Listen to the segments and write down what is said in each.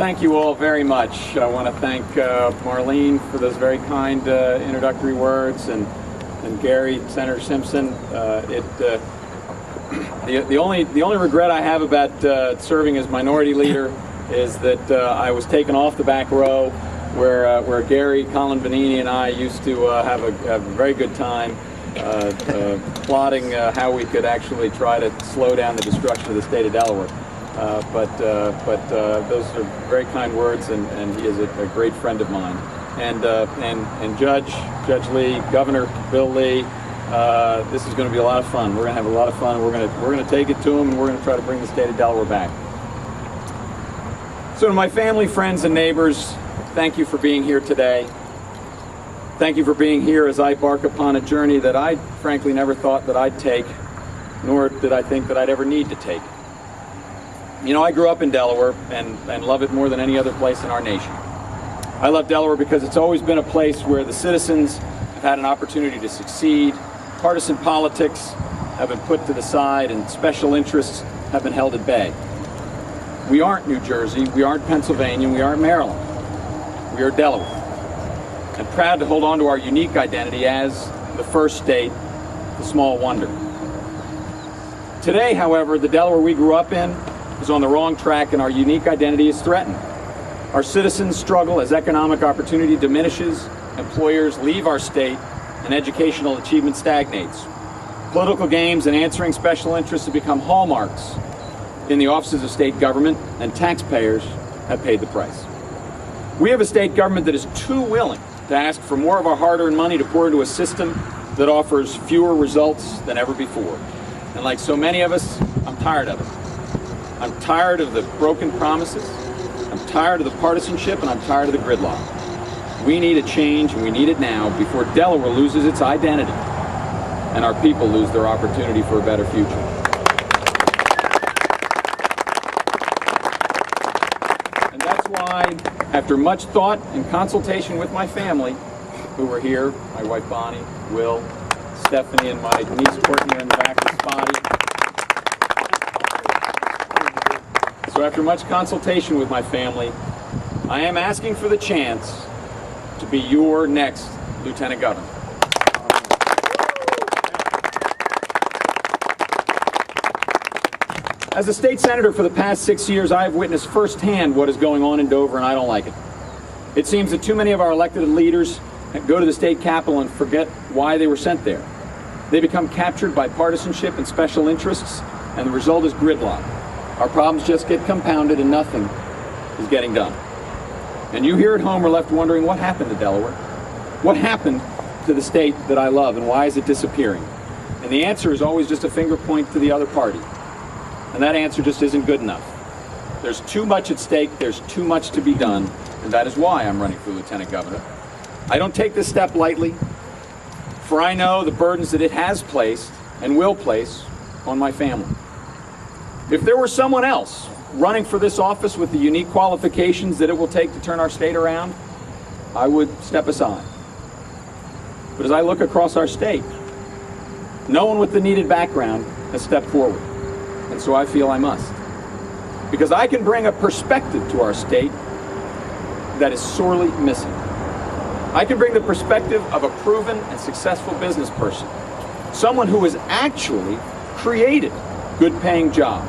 thank you all very much. I want to thank Marlene for those very kind introductory words, and Gary, Senator Simpson. The only regret I have about serving as minority leader is that I was taken off the back row where Gary, Colin Benini, and I used to have a very good time plotting how we could actually try to slow down the destruction of the state of Delaware. But those are very kind words, and he is a great friend of mine. And Judge Lee, Governor Bill Lee, this is going to be a lot of fun. We're going to have a lot of fun, and we're going to take it to him, and we're going to try to bring the state of Delaware back. So to my family, friends, and neighbors, thank you for being here today. Thank you for being here as I embark upon a journey that I frankly never thought that I'd take, nor did I think that I'd ever need to take. You know, I grew up in Delaware and love it more than any other place in our nation. I love Delaware because it's always been a place where the citizens have had an opportunity to succeed. Partisan politics have been put to the side, and special interests have been held at bay. We aren't New Jersey, we aren't Pennsylvania, we aren't Maryland. We are Delaware, and proud to hold on to our unique identity as the first state, the small wonder. Today, however, the Delaware we grew up in is on the wrong track, and our unique identity is threatened. Our citizens struggle as economic opportunity diminishes, employers leave our state, and educational achievement stagnates. Political games and answering special interests have become hallmarks in the offices of state government, and taxpayers have paid the price. We have a state government that is too willing to ask for more of our hard-earned money to pour into a system that offers fewer results than ever before. And like so many of us, I'm tired of it. I'm tired of the broken promises, I'm tired of the partisanship, and I'm tired of the gridlock. We need a change, and we need it now before Delaware loses its identity and our people lose their opportunity for a better future. And that's why, after much thought and consultation with my family, who were here, my wife Bonnie, Will, Stephanie, and my niece Courtney in the back with Spotty. So after much consultation with my family, I am asking for the chance to be your next Lieutenant Governor. As a state senator for the past 6 years, I have witnessed firsthand what is going on in Dover, and I don't like it. It seems that too many of our elected leaders go to the state capitol and forget why they were sent there. They become captured by partisanship and special interests, and the result is gridlock. Our problems just get compounded, and nothing is getting done. And you here at home are left wondering, what happened to Delaware? What happened to the state that I love, and why is it disappearing? And the answer is always just a finger point to the other party. And that answer just isn't good enough. There's too much at stake, there's too much to be done, and that is why I'm running for Lieutenant Governor. I don't take this step lightly, for I know the burdens that it has placed and will place on my family. If there were someone else running for this office with the unique qualifications that it will take to turn our state around, I would step aside. But as I look across our state, no one with the needed background has stepped forward. And so I feel I must. Because I can bring a perspective to our state that is sorely missing. I can bring the perspective of a proven and successful business person, someone who has actually created good-paying jobs,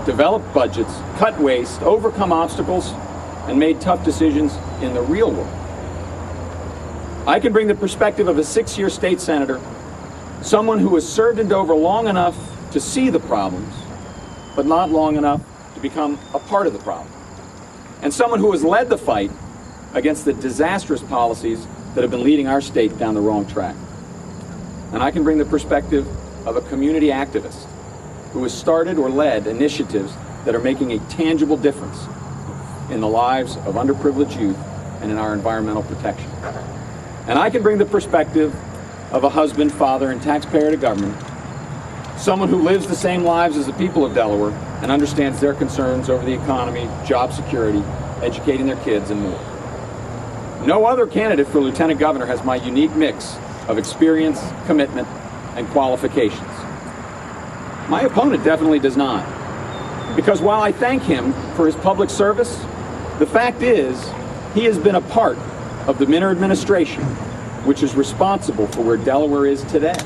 developed budgets, cut waste, overcome obstacles, and made tough decisions in the real world. I can bring the perspective of a 6-year state senator, someone who has served in Dover long enough to see the problems, but not long enough to become a part of the problem. And someone who has led the fight against the disastrous policies that have been leading our state down the wrong track. And I can bring the perspective of a community activist who has started or led initiatives that are making a tangible difference in the lives of underprivileged youth and in our environmental protection. And I can bring the perspective of a husband, father, and taxpayer to government, someone who lives the same lives as the people of Delaware and understands their concerns over the economy, job security, educating their kids, and more. No other candidate for Lieutenant Governor has my unique mix of experience, commitment, and qualifications. My opponent definitely does not. Because while I thank him for his public service The fact is, he has been a part of the Minner administration, which is responsible for where Delaware is today.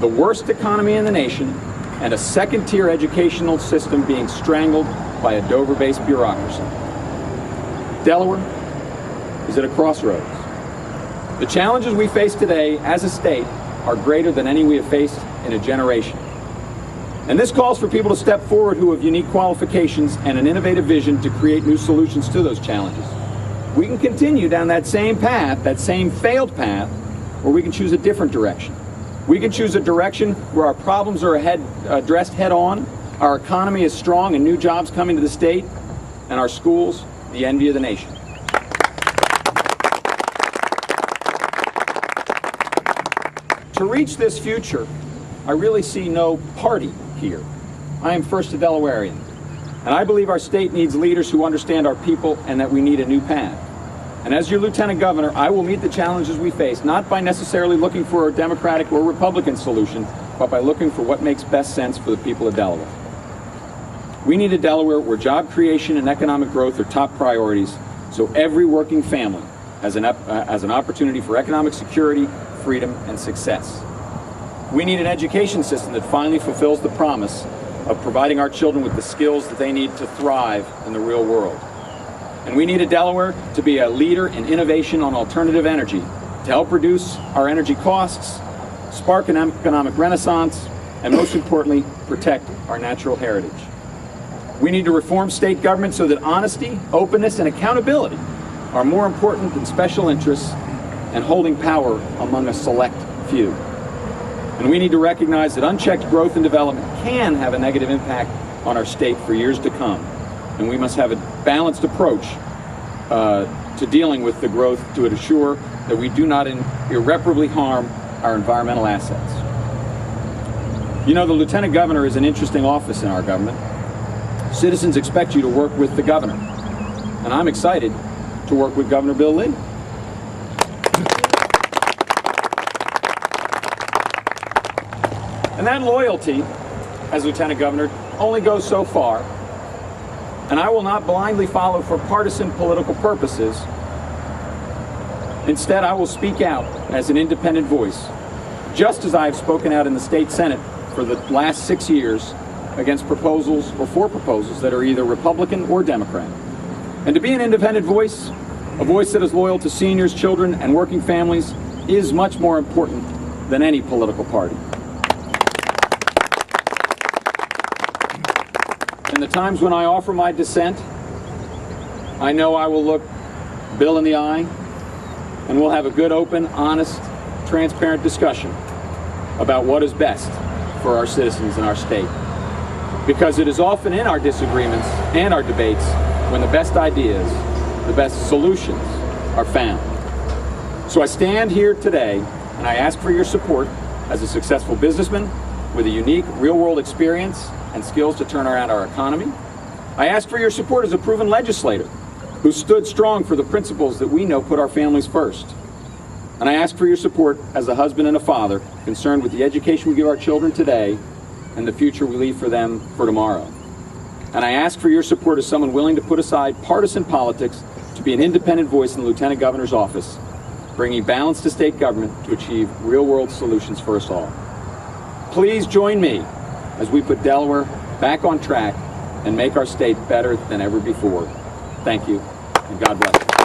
The worst economy in the nation and a second-tier educational system being strangled by a Dover-based bureaucracy. Delaware is at a crossroads. The challenges we face today as a state are greater than any we have faced in a generation. And this calls for people to step forward who have unique qualifications and an innovative vision to create new solutions to those challenges. We can continue down that same path, that same failed path, or we can choose a different direction. We can choose a direction where our problems are addressed head-on, our economy is strong and new jobs coming to the state, and our schools, the envy of the nation. To reach this future, I really see no party here. I am first a Delawarean, and I believe our state needs leaders who understand our people and that we need a new path. And as your Lieutenant Governor, I will meet the challenges we face, not by necessarily looking for a Democratic or Republican solution, but by looking for what makes best sense for the people of Delaware. We need a Delaware where job creation and economic growth are top priorities, so every working family has an opportunity for economic security, freedom, and success. We need an education system that finally fulfills the promise of providing our children with the skills that they need to thrive in the real world. And we need a Delaware to be a leader in innovation on alternative energy, to help reduce our energy costs, spark an economic renaissance, and most importantly, protect our natural heritage. We need to reform state government so that honesty, openness, and accountability are more important than special interests and holding power among a select few. And we need to recognize that unchecked growth and development can have a negative impact on our state for years to come. And we must have a balanced approach to dealing with the growth to ensure that we do not irreparably harm our environmental assets. You know, the Lieutenant Governor is an interesting office in our government. Citizens expect you to work with the governor, and I'm excited to work with Governor Bill Lee. And that loyalty, as Lieutenant Governor, only goes so far. And I will not blindly follow for partisan political purposes. Instead, I will speak out as an independent voice, just as I have spoken out in the state Senate for the last 6 years against proposals or for proposals that are either Republican or Democrat. And to be an independent voice, a voice that is loyal to seniors, children, and working families, is much more important than any political party. In the times when I offer my dissent, I know I will look Bill in the eye, and we'll have a good, open, honest, transparent discussion about what is best for our citizens and our state. Because it is often in our disagreements and our debates when the best ideas, the best solutions are found. So I stand here today and I ask for your support as a successful businessman with a unique real-world experience and skills to turn around our economy. I ask for your support as a proven legislator who stood strong for the principles that we know put our families first. And I ask for your support as a husband and a father concerned with the education we give our children today and the future we leave for them for tomorrow. And I ask for your support as someone willing to put aside partisan politics to be an independent voice in the Lieutenant Governor's office, bringing balance to state government to achieve real-world solutions for us all. Please join me as we put Delaware back on track and make our state better than ever before. Thank you, and God bless you.